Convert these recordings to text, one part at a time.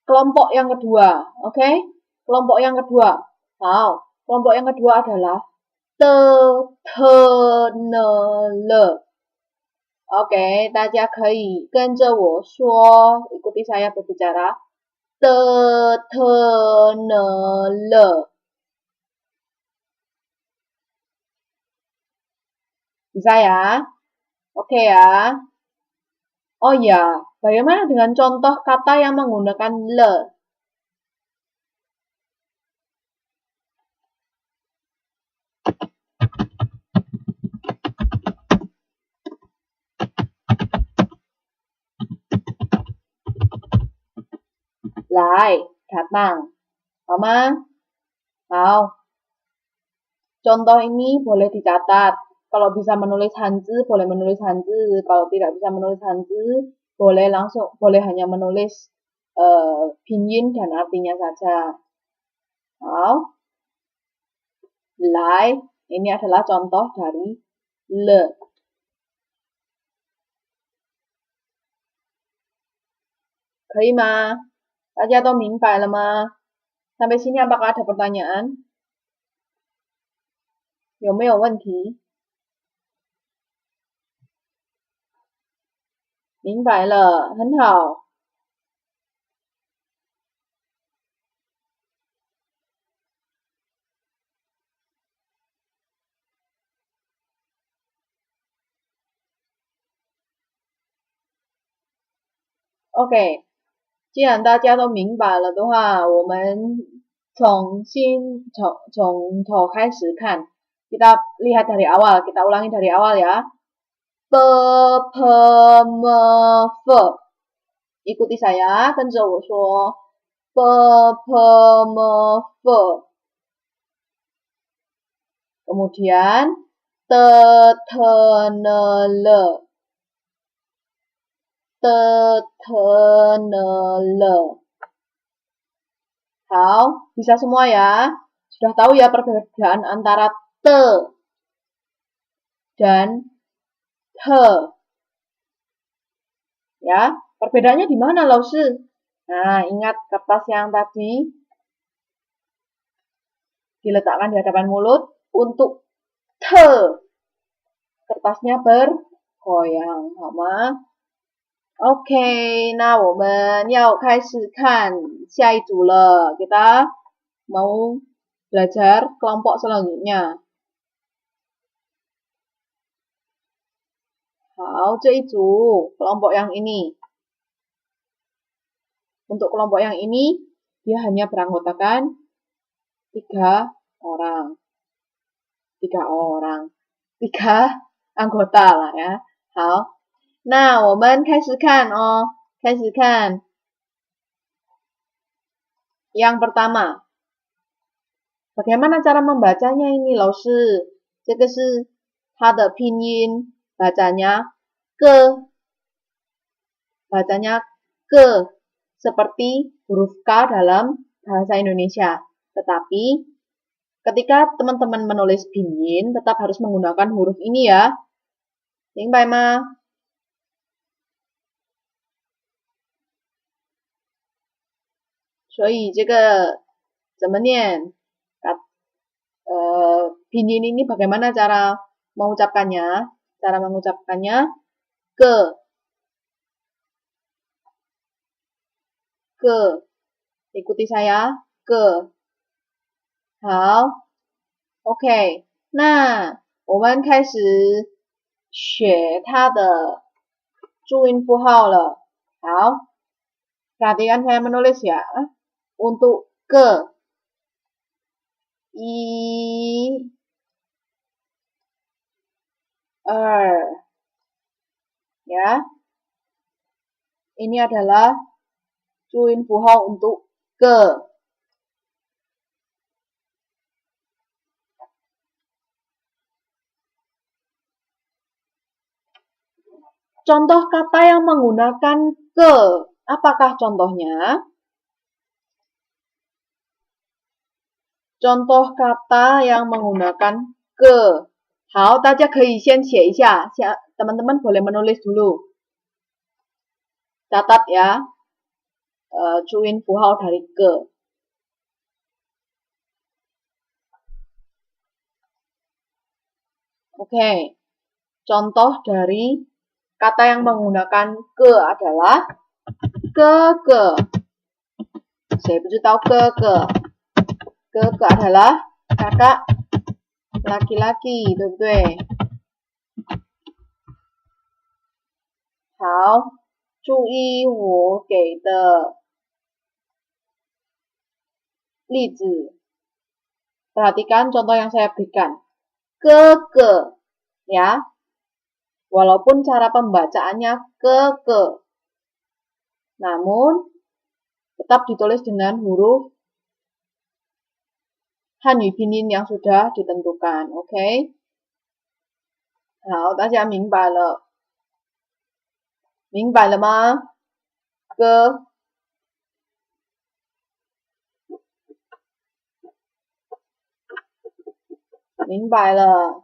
kelompok yang kedua. Oke? Kelompok yang kedua. Nah, kelompok yang kedua adalah te, te, ne, le. Oke, 大家可以跟着我说, ikuti saya berbicara. Te, te, ne, le. Bisa ya? Oke ya. Oh ya, bagaimana dengan contoh kata yang menggunakan le? Lai, datang. Mama, mau. Contoh ini boleh dicatat. Kalau bisa menulis Hanzi, boleh menulis Hanzi. Kalau tidak bisa menulis Hanzi, boleh hanya menulis pinyin dan artinya saja. Mau. Lai, ini adalah contoh dari le. Kei ma? 大家都明白了吗? Sampai sini apakah ada pertanyaan? 有没有问题? 明白了，很好。OK， 既然大家都明白了的话，我们从头开始看。Kita lihat dari awal, kita ulangi dari awal ya. Pe, pe, me, fe. Ikuti saya, 跟着我说。Pe, pe, me, fe. Kemudian te, te, ne, le. Te, te, ne, le. 好，bisa semua ya. Sudah tahu ya perbedaan antara te dan he. Ya, perbedaannya di mana, Lausi? Nah, ingat kertas yang tadi diletakkan di hadapan mulut untuk te. Kertasnya bergoyang, 好吗？OK， 那我们要开始看下一组了。Kita mau belajar kelompok selanjutnya. 好，这一组 kelompok yang ini. Untuk kelompok yang ini, dia hanya beranggotakan 3 orang. 3 anggota lah ya. 好。那我们开始看哦，开始看。Yang pertama, bagaimana cara membacanya ini, 老师？这个是它的拼音，bacanya ke, seperti huruf K dalam bahasa Indonesia. Tetapi ketika teman-teman menulis pinyin, tetap harus menggunakan huruf ini ya. 明白吗？所以这个怎么念? Pinyin ini bagaimana cara mengucapkannya? Cara mengucapkannya ke. Ikuti saya, ke. 好 ，OK。那我们开始学它的注音符号了。好，perhatikan saya menulis ya. Untuk ke, i, ya. Ini adalah注音符号 untuk ke. Contoh kata yang menggunakan ke, apakah contohnya? Contoh kata yang menggunakan ke. 好，大家可以先写一下，teman-teman boleh menulis dulu. catat ya, cuin fuhao dari ke. Oke, contoh dari kata yang menggunakan ke adalah ke. Saya tahu ke. Ke adalah kakak laki-laki, 对不对？好，注意我给的例子。Perhatikan contoh yang saya berikan. Ke, ya. Walaupun cara pembacaannya ke. Namun, tetap ditulis dengan huruf Hanyu Pinyin yang sudah ditentukan. Oke? 好，大家明白了。明白了吗？哥，明白了。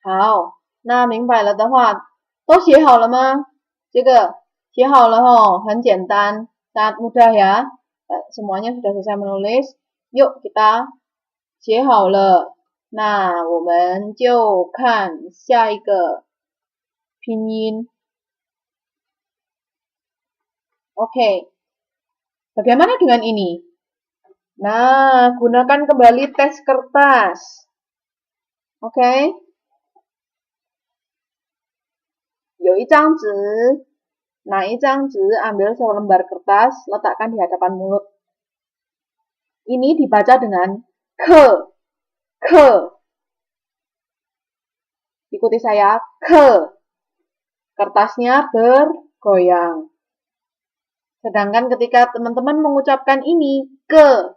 好，那明白了的话，都写好了吗？这个写好了吼，很简单，sangat mudah ya. Semuanya sudah selesai menulis. Yuk kita 写好了。那我们就看下一个拼音。Oke. Bagaimana dengan ini? Nah, gunakan kembali tes kertas. Oke. 有一张纸 Nah, 一张纸 ambil selembar kertas, letakkan di hadapan mulut. Ini dibaca dengan ke. Ikuti saya, ke. Kertasnya bergoyang. Sedangkan ketika teman-teman mengucapkan ini, ke.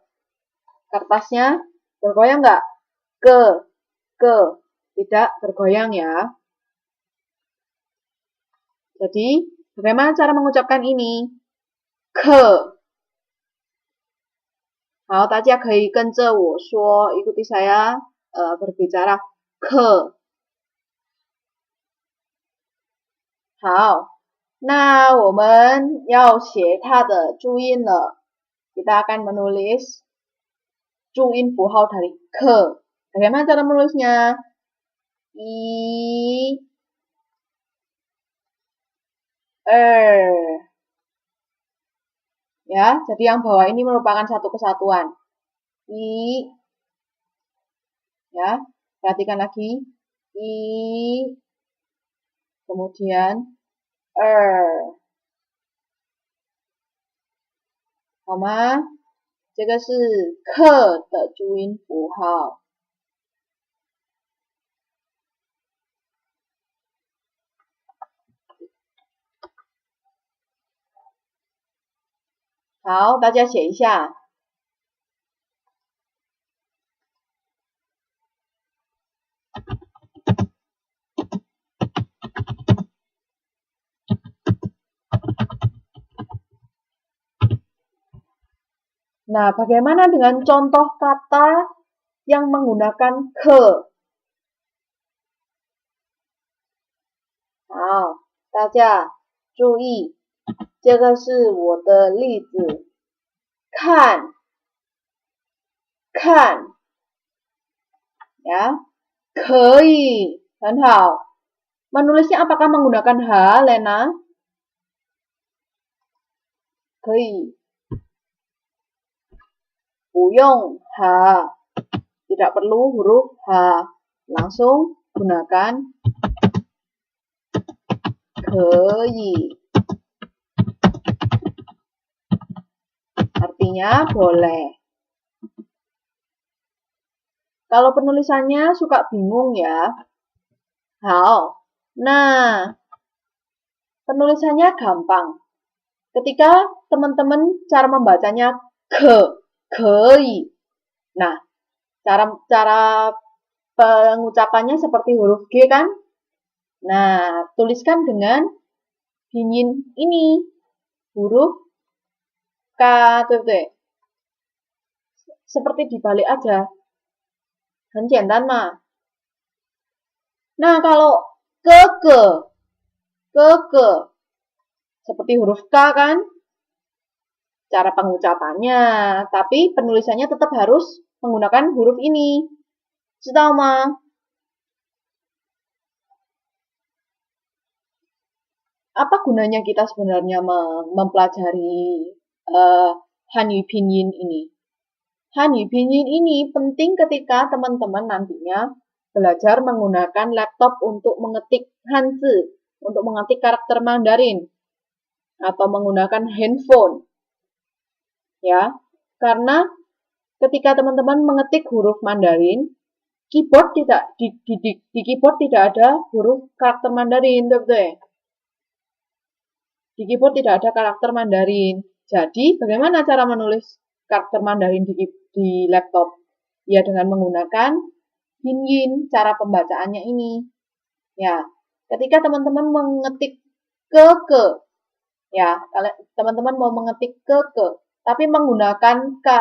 Kertasnya bergoyang nggak? Ke. Tidak bergoyang ya. Jadi, bagaimana cara mengucapkan ini? Ke. 好，大家可以跟着我说，ikuti saya berbicara ke。好，那我们要写它的注音了。Kita akan menulis 注音符号 dari ke. Bagaimana cara menulisnya? I, ya, jadi yang bawah ini merupakan satu kesatuan. I, ya, perhatikan lagi. I, kemudian 好吗？这个是课的注音符号。好，大家写一下。Nah, bagaimana dengan contoh kata yang menggunakan ke? 好，大家注意，这个是我的例子。看，ya, 可以，很好。Menulisnya apakah menggunakan H, Lena? 可以。不用H, tidak perlu huruf H, langsung gunakan 可以. Artinya boleh. Kalau penulisannya suka bingung ya. Hao. Nah, penulisannya gampang. Ketika teman-teman cara membacanya kei. Nah, cara pengucapannya seperti huruf G kan? Nah, tuliskan dengan pinyin ini. Huruf K, tuh. Seperti dibalik aja. 很简单嘛. Nah, ke. Seperti huruf K kan? Cara pengucapannya, tapi penulisannya tetap harus menggunakan huruf ini. 知道吗? Apa gunanya kita sebenarnya mempelajari Hanyu Pinyin ini? Hanyu Pinyin ini penting ketika teman-teman nantinya belajar menggunakan laptop untuk mengetik Hanzi, untuk mengetik karakter Mandarin, atau menggunakan handphone. Ya, karena ketika teman-teman mengetik huruf Mandarin, keyboard tidak di keyboard tidak ada huruf karakter Mandarin, betul? Di keyboard tidak ada karakter Mandarin. Jadi, bagaimana cara menulis karakter Mandarin di laptop? Ya, dengan menggunakan pinyin, cara pembacaannya ini. Ya, ketika teman-teman mengetik ke, ya, kalau teman-teman mau mengetik ke, tapi menggunakan ke,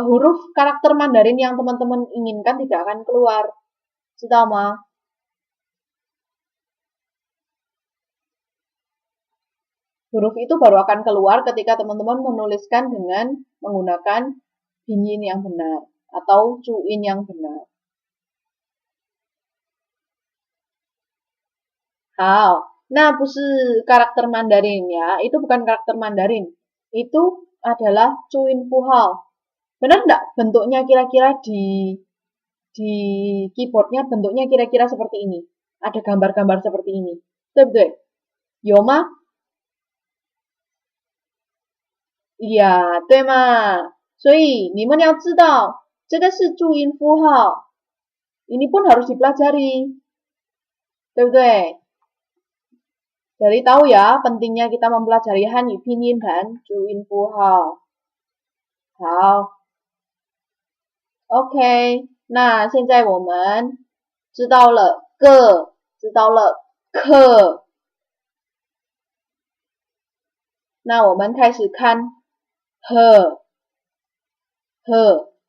huruf karakter Mandarin yang teman-teman inginkan tidak akan keluar. 知道吗? Huruf itu baru akan keluar ketika teman-teman menuliskan dengan menggunakan pinyin yang benar atau cuin yang benar. 好，那不是 karakter Mandarin ya, itu bukan karakter Mandarin. Itu adalah cuin puhao. Benar enggak bentuknya kira-kira di keyboardnya bentuknya kira-kira seperti ini. Ada gambar-gambar seperti ini. Betul? Yoma? 呀，对嘛？所以你们要知道，这个是注音符号，ini pun harus dipelajari, 对不对？ Jadi tahu ya pentingnya kita mempelajari Hanyu Pinyin dan Juin Puhao. 好 ，OK， 那现在我们知道了个，知道了课，那我们开始看 he，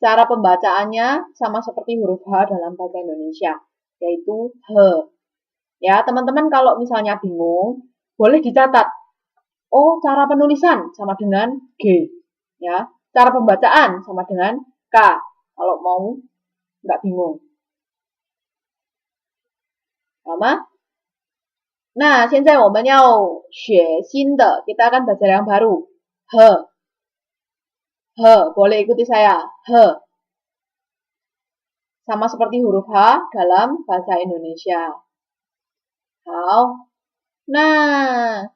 cara pembacaannya sama seperti huruf H dalam bahasa Indonesia, yaitu he. Ya, teman-teman kalau misalnya bingung, boleh dicatat. Oh, cara penulisan sama dengan G. Ya, cara pembacaan sama dengan K. Kalau mau nggak bingung. 好吗? Nah, 现在我们要学新的, kita akan belajar yang baru. He, boleh ikuti saya. He. Sama seperti huruf H dalam bahasa Indonesia. 好，那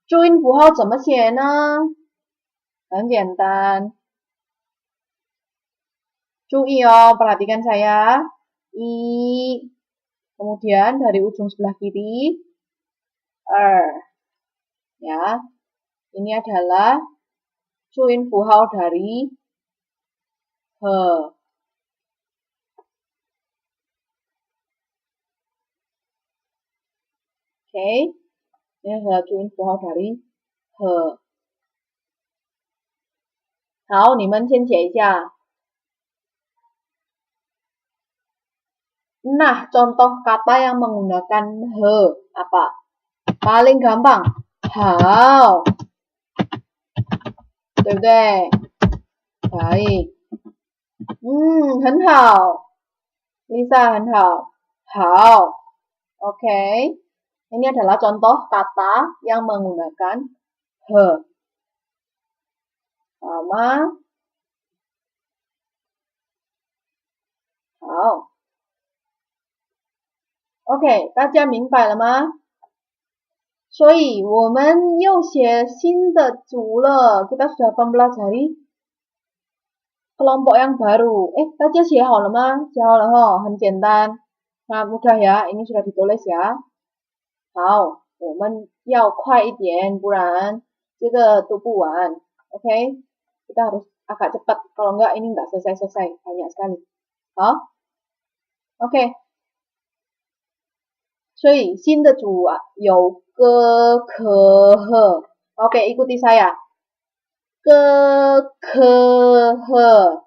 注音符号怎么写呢？很简单，注意哦，perhatikan saya. I, kemudian dari ujung sebelah kiri, ya, ini adalah cuin puhao dari he. Oke, ini adalah cuin puhao dari he. 好，你们先写一下。Nah, contoh kata yang menggunakan he apa? Paling gampang, hao. 对不对? Baik. 很好。Lisa 很好。好。Oke. Ini adalah contoh kata yang menggunakan he. Sama. 好。OK， 大家明白了吗？所以我们又写新的组了. Kita sudah mempelajari kelompok yang baru. Daja 写好了吗？写好了吼，很简单，那mudah ya. Ini sudah ditulis ya. 好，我们要快一点，不然这个读不完。OK， kita harus agak cepat. Kalau enggak ini enggak selesai-selesai, banyak sekali. 好 ，OK。所以新的组啊有个可和 ，OK， ikuti saya， 个可和